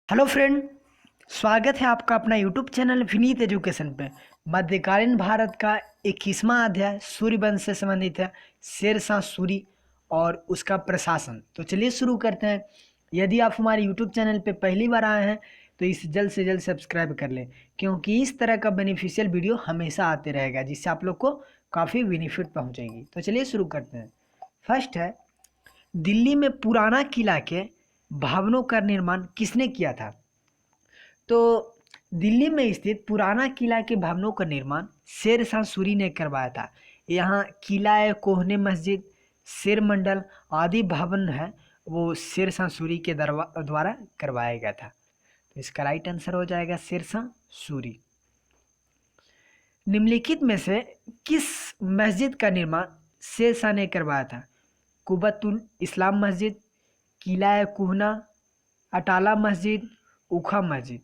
Hello friend. स्वागत है आपका अपना यूट्यूब चैनल विनीत एजुकेशन पे। मध्यकालीन भारत का 21वां अध्याय सूर्यवंश से संबंधित है, शेरशाह सूरी और उसका प्रशासन। तो चलिए शुरू करते हैं। यदि आप हमारे यूट्यूब चैनल पे पहली बार आए हैं तो इसे जल्द से जल्द सब्सक्राइब कर लें, क्योंकि इस तरह का बेनिफिशियल वीडियो हमेशा आते रहेगा जिससे आप लोग को काफ़ी बेनिफिट पहुँचेगी। तो चलिए शुरू करते हैं। फर्स्ट है, दिल्ली में पुराना किला के भवनों का निर्माण किसने किया था? तो दिल्ली में स्थित पुराना किला के भवनों का निर्माण शेरशाह सूरी ने करवाया था। यहाँ किला कोहने मस्जिद, शेर मंडल आदि भवन है, वो शेरशाह सूरी के द्वारा करवाया गया था। तो इसका राइट आंसर हो जाएगा शेरशाह सूरी। निम्नलिखित में से किस मस्जिद का निर्माण शेरशाह ने करवाया था? कुबतुल इस्लाम मस्जिद, किला कोहना, अटाला मस्जिद, उखा मस्जिद।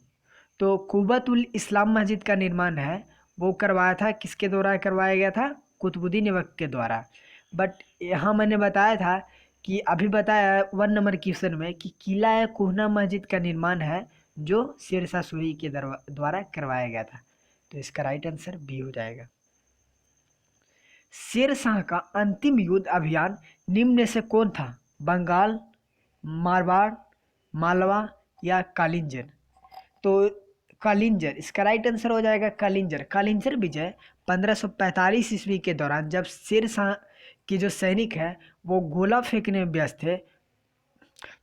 तो कुबतुल इस्लाम मस्जिद का निर्माण है वो करवाया था, किसके द्वारा करवाया गया था? कुतुबुद्दीन ऐबक के द्वारा। बट यहाँ मैंने बताया था कि अभी बताया 1 नंबर क्वेश्चन में कि किला कोहना मस्जिद का निर्माण है जो शेरशाह सूरी के द्वारा करवाया गया था। तो इसका राइट आंसर बी हो जाएगा। शेरशाह का अंतिम युद्ध अभियान निम्न में से कौन था? बंगाल, मारवाड़, मालवा या कालिंजर? तो कालिंजर इसका राइट आंसर हो जाएगा। कालिंजर कालिंजर विजय 1545 ईस्वी के दौरान जब शेर शाह के जो सैनिक है वो गोला फेंकने में व्यस्त थे,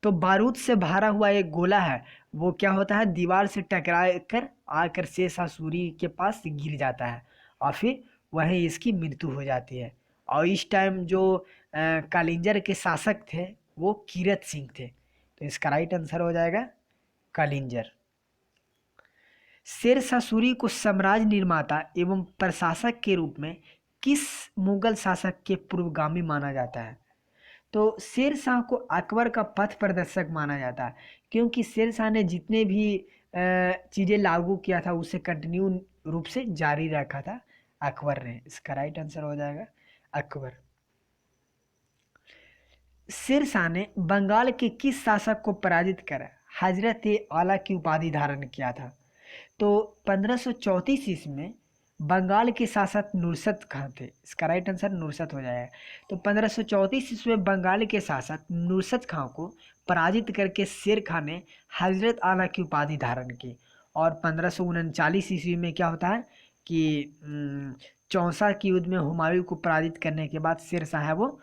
तो बारूद से भरा हुआ एक गोला है वो क्या होता है, दीवार से टकरा कर आकर शेर शाह सूरी के पास गिर जाता है और फिर वहीं इसकी मृत्यु हो जाती है। और इस टाइम जो कालिंजर के शासक थे वो कीरत सिंह थे। तो इसका राइट आंसर हो जाएगा कालिंजर। शेरशाह सूरी को साम्राज्य निर्माता एवं प्रशासक के रूप में किस मुगल शासक के पूर्वगामी माना जाता है? तो शेरशाह को अकबर का पथ प्रदर्शक माना जाता है, क्योंकि शेरशाह ने जितने भी चीज़ें लागू किया था उसे कंटिन्यू रूप से जारी रखा था अकबर ने। इसका राइट आंसर हो जाएगा अकबर। शेरशाह ने बंगाल के किस शासक को पराजित कर हजरत ए आला की उपाधि धारण किया था? तो 1534 ईस्वी में बंगाल के शासक नुरसत खां थे। इसका राइट आंसर नुरसत हो जाएगा। तो 1534 ईस्वी में बंगाल के शासक नुरसत खां को पराजित करके शेर खान ने हजरत आला की उपाधि धारण की। और 1539 ईस्वी में क्या होता है कि चौसा के युद्ध में हुमायूं को पराजित करने के बाद शेरशाह है वो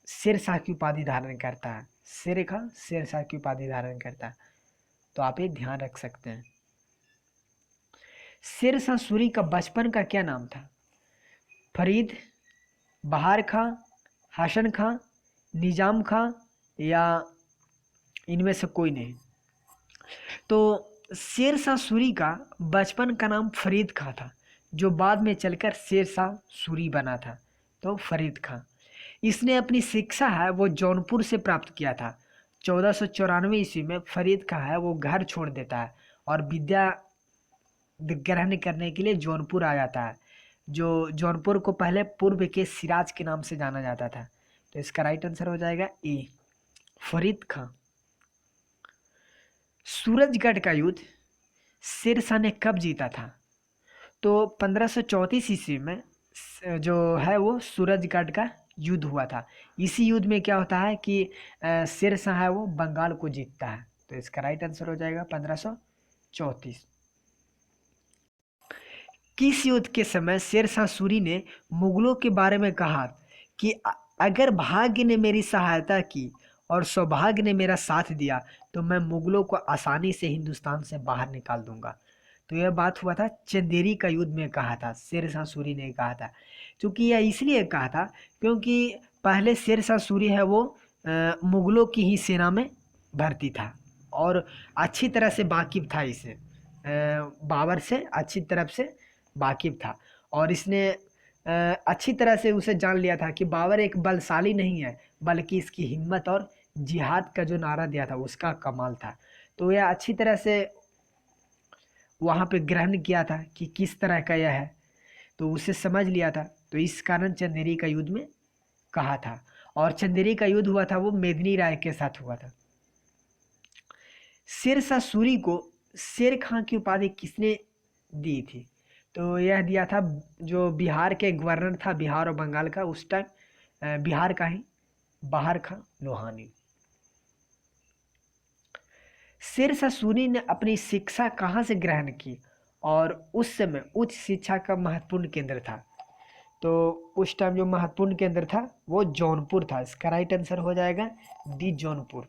शेरशाह की उपाधि धारण करता है। शेर खां शेरशाह की उपाधि धारण करता है। तो आप ये ध्यान रख सकते हैं। शेरशाह सूरी का बचपन का क्या नाम था? फरीद, बहार खां, हसन खां, निजाम खां या इनमें से कोई नहीं? तो शेरशाह सूरी का बचपन का नाम फरीद खां था, जो बाद में चलकर शेरशाह सूरी बना था। तो फरीद खां। इसने अपनी शिक्षा है वो जौनपुर से प्राप्त किया था। 1494 ईस्वी में फरीद खां है वो घर छोड़ देता है और विद्या ग्रहण करने के लिए जौनपुर आ जाता है, जो जौनपुर को पहले पूर्व के सिराज के नाम से जाना जाता था। तो इसका राइट आंसर हो जाएगा ए, फरीद खां। सूरजगढ़ का युद्ध शेरशाह ने कब जीता था? तो 1534 ईस्वी में जो है वो सूरजगढ़ का युद्ध हुआ था। इसी युद्ध में क्या होता है कि शेरशाह है वो बंगाल को जीतता है। तो इसका राइट आंसर हो जाएगा 1534। किस युद्ध के समय शेरशाह सूरी ने मुगलों के बारे में कहा कि अगर भाग्य ने मेरी सहायता की और सौभाग्य ने मेरा साथ दिया तो मैं मुगलों को आसानी से हिंदुस्तान से बाहर निकाल दूंगा? तो यह बात हुआ था चंदेरी का युद्ध में कहा था, शेरशाह सूरी ने कहा था। क्योंकि यह इसलिए कहा था क्योंकि पहले शेरशाह सूरी है वो मुगलों की ही सेना में भर्ती था और अच्छी तरह से वाकिफ था, इसे बाबर से अच्छी तरफ से वाकिफ था। और इसने अच्छी तरह से उसे जान लिया था कि बाबर एक बलशाली नहीं है, बल्कि इसकी हिम्मत और जिहाद का जो नारा दिया था उसका कमाल था। तो यह अच्छी तरह से वहाँ पे ग्रहण किया था कि किस तरह का यह है, तो उसे समझ लिया था। तो इस कारण चंदेरी का युद्ध में कहा था। और चंदेरी का युद्ध हुआ था वो मेदिनी राय के साथ हुआ था। शेरशाह सूरी को शेर खां की उपाधि किसने दी थी? तो यह दिया था जो बिहार के गवर्नर था, बिहार और बंगाल का उस टाइम, बिहार का ही बाहर खां लोहानी। शेरशाह सूरी ने अपनी शिक्षा कहाँ से ग्रहण की और उस समय उच्च शिक्षा का महत्वपूर्ण केंद्र था? तो उस टाइम जो महत्वपूर्ण केंद्र था वो जौनपुर था। इसका राइट आंसर हो जाएगा डी, जौनपुर।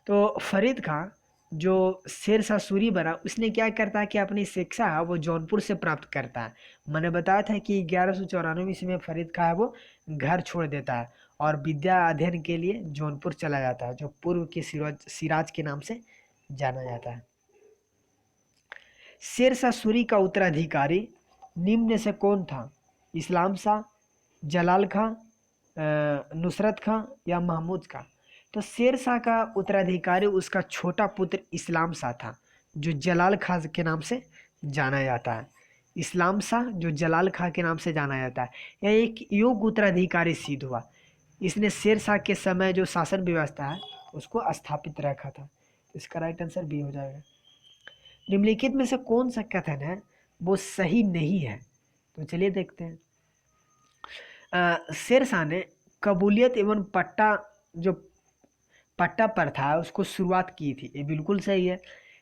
तो फरीद खां जो शेरशाह सूरी बना, उसने क्या करता है कि अपनी शिक्षा है वो जौनपुर से प्राप्त करता है। मैंने बताया था कि 1194 ईस्वी में फरीद खां है वो घर छोड़ देता है और विद्या अध्ययन के लिए जौनपुर चला जाता है, जो पूर्व के सिराज के नाम से जाना जाता है। शेरशाह सूरी का उत्तराधिकारी निम्न से कौन था? इस्लाम शाह, जलाल खां, नुसरत खां या महमूद खां? तो शेरशाह का उत्तराधिकारी उसका छोटा पुत्र इस्लाम शाह था, जो जलाल खां के नाम से जाना जाता है। इस्लाम शाह जो जलाल खां के नाम से जाना जाता है, यह एक योग्य उत्तराधिकारी सिद्ध हुआ। इसने शेरशाह के समय जो शासन व्यवस्था है उसको स्थापित रखा था। इसका राइट आंसर बी हो जाएगा। निम्नलिखित में से कौन सा कथन है वो सही नहीं है? तो चलिए देखते हैं। शेरशाह ने कबूलियत एवं जो पट्टा प्रथा है उसको शुरुआत की थी, ये बिल्कुल सही है।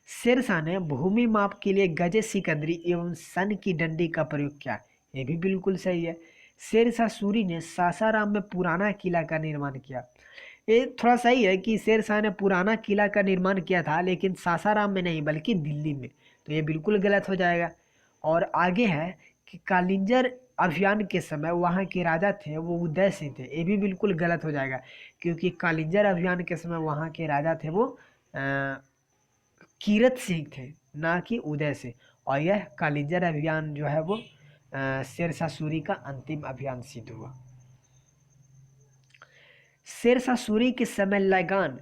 शेरशाह ने भूमि माप के लिए गजे सिकंदरी एवं सन की डंडी का प्रयोग किया, ये भी बिल्कुल सही है। शेरशाह सूरी ने सासाराम में पुराना किला का निर्माण किया, ये थोड़ा सही है कि शेरशाह ने पुराना किला का निर्माण किया था, लेकिन सासाराम में नहीं बल्कि दिल्ली में, तो ये बिल्कुल गलत हो जाएगा। और आगे है कि कालिंजर अभियान के समय वहाँ के राजा थे वो उदय सिंह थे, ये भी बिल्कुल गलत हो जाएगा, क्योंकि कालिंजर अभियान के समय वहाँ के राजा थे वो कीरत सिंह थे, ना कि उदय सिंह। और यह कालिंजर अभियान जो है वो शेरशाह सूरी का अंतिम अभियान सिद्ध हुआ। शेरशाह सूरी के समय लगान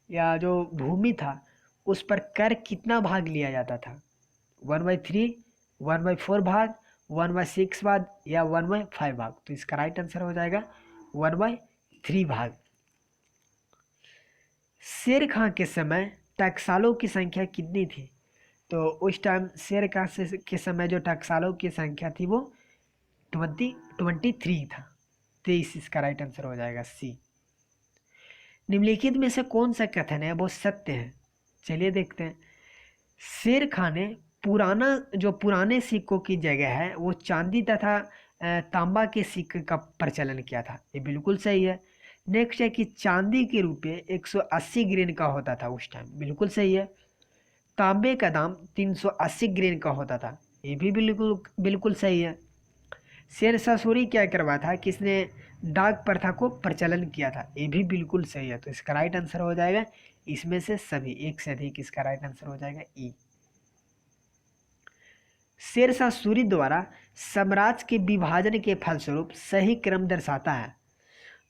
या जो भूमि था उस पर कर कितना भाग लिया जाता था? 1/3, 1/4 भाग, 1/6 भाग या 1/5 भाग? तो इसका राइट आंसर हो जाएगा 1/3 भाग। शेर खां के समय टकसालों की संख्या कितनी थी? तो उस टाइम शेर खां के समय जो टकसालों की संख्या थी वो 23 था। 23 इसका राइट आंसर हो जाएगा सी। निम्नलिखित में से कौन सा कथन है वो सत्य है? चलिए देखते हैं। शेर खां ने पुराने सिक्कों की जगह है वो चांदी तथा तांबा के सिक्के का प्रचलन किया था, ये बिल्कुल सही है। नेक्स्ट है कि चांदी के रुपये 180 ग्रेन का होता था उस टाइम, बिल्कुल सही है। तांबे का दाम 380 ग्रेन का होता था, ये भी बिल्कुल बिल्कुल सही है। शेरशाह सूरी क्या करवा था, किसने डाक प्रथा को प्रचलन किया था, ये भी बिल्कुल सही है। तो इसका राइट आंसर हो जाएगा इसमें से सभी, एक से अधिक, इसका राइट आंसर हो जाएगा ई। शेरशाह सूरी द्वारा साम्राज्य के विभाजन के फलस्वरूप सही क्रम दर्शाता है।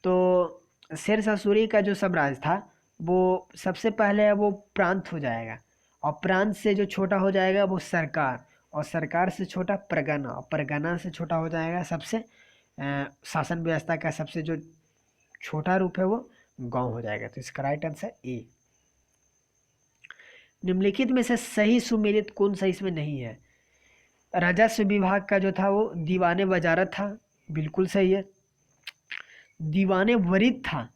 तो शेरशाह सूरी का जो साम्राज्य था वो सबसे पहले है वो प्रांत हो जाएगा, और प्रांत से जो छोटा हो जाएगा वो सरकार, और सरकार से छोटा परगना, और परगना से छोटा हो जाएगा सबसे शासन व्यवस्था का सबसे जो छोटा रूप है वो गांव हो जाएगा। तो इसका राइट आंसर ए। निम्नलिखित में से सही सुमेलित कौन सा इसमें नहीं है? राजस्व विभाग का जो था वो दीवाने वजारत था, बिल्कुल सही है। दीवाने वरीद था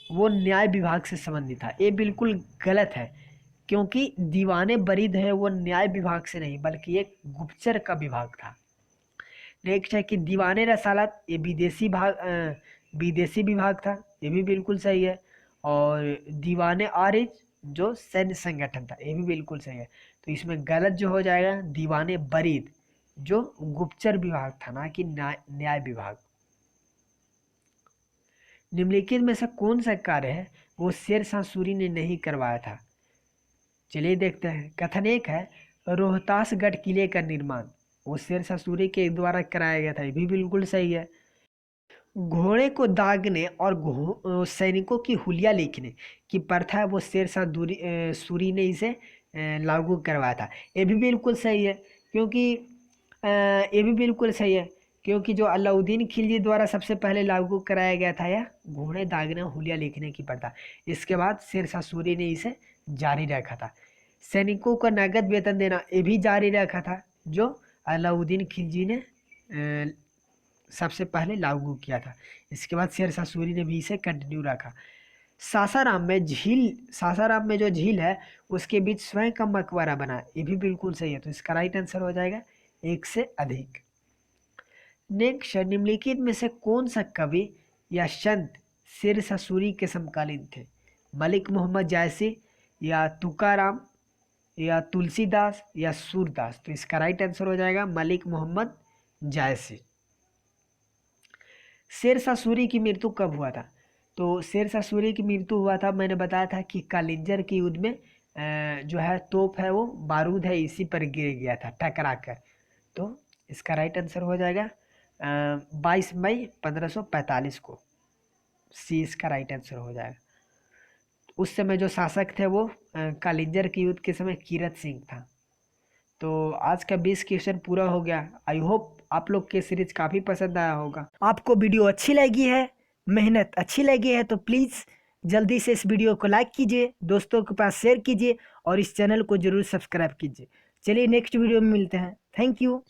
वो न्याय विभाग से संबंधित था, ये बिल्कुल गलत है, क्योंकि दीवाने वरीद है वो न्याय विभाग से नहीं बल्कि एक गुप्तचर का विभाग था। नेक्स्ट है कि दीवाने रसालत ये विदेशी विभाग था, ये भी बिल्कुल सही है। और दीवाने आरिज जो सैन्य संगठन था, ये भी बिल्कुल सही है। तो इसमें गलत जो हो जाएगा दीवाने बरीद जो गुप्तचर विभाग था, ना कि न्याय विभाग। निम्नलिखित में से कौन सा कार्य है वो शेरशाह सूरी ने नहीं करवाया था? चलिए देखते हैं। कथन एक है रोहतासगढ़ किले का निर्माण वो शेरशाह सूरी के द्वारा कराया गया था, ये भी बिल्कुल सही है। घोड़े को दागने और सैनिकों की हुलिया लिखने की प्रथा है वो शेरशाह सूरी ने इसे लागू करवाया था, ये भी बिल्कुल सही है। क्योंकि ये भी बिल्कुल सही है क्योंकि जो अलाउद्दीन खिलजी द्वारा सबसे पहले लागू कराया गया था यह घोड़े दागने हुलिया लिखने की प्रथा, इसके बाद शेरशाह सूरी ने इसे जारी रखा था। सैनिकों को नगद वेतन देना ये भी जारी रखा था, जो अलाउद्दीन खिलजी ने सबसे पहले लागू किया था। इसके बाद शेरशाह सूरी ने भी इसे कंटिन्यू रखा। सासाराम में जो झील है उसके बीच स्वयं का मकबरा बना, ये भी बिल्कुल सही है। तो इसका राइट आंसर हो जाएगा 1 से अधिक। नेक्स्ट, निम्नलिखित में से कौन सा कवि या संत शेरशाह सूरी के समकालीन थे? मलिक मोहम्मद जायसी, या तुकाराम, या तुलसीदास, या सूरदास? तो इसका राइट आंसर हो जाएगा मलिक मोहम्मद जायसी। शेरशाह सूरी की मृत्यु कब हुआ था? तो शेरशाह सूरी की मृत्यु हुआ था, मैंने बताया था कि कालिंजर के युद्ध में जो है तोप है वो बारूद है इसी पर गिर गया था टकरा कर। तो इसका राइट आंसर हो जाएगा 22 मई 1545 को। सी इसका राइट आंसर हो जाएगा। उस समय जो शासक थे वो कालिंजर के युद्ध के समय कीरत सिंह था। तो आज का 20 क्वेश्चन पूरा हो गया। आई होप आप लोग के सीरीज काफ़ी पसंद आया होगा। आपको वीडियो अच्छी लगी है, मेहनत अच्छी लगी है, तो प्लीज़ जल्दी से इस वीडियो को लाइक कीजिए, दोस्तों के पास शेयर कीजिए और इस चैनल को ज़रूर सब्सक्राइब कीजिए। चलिए नेक्स्ट वीडियो में मिलते हैं। Thank you.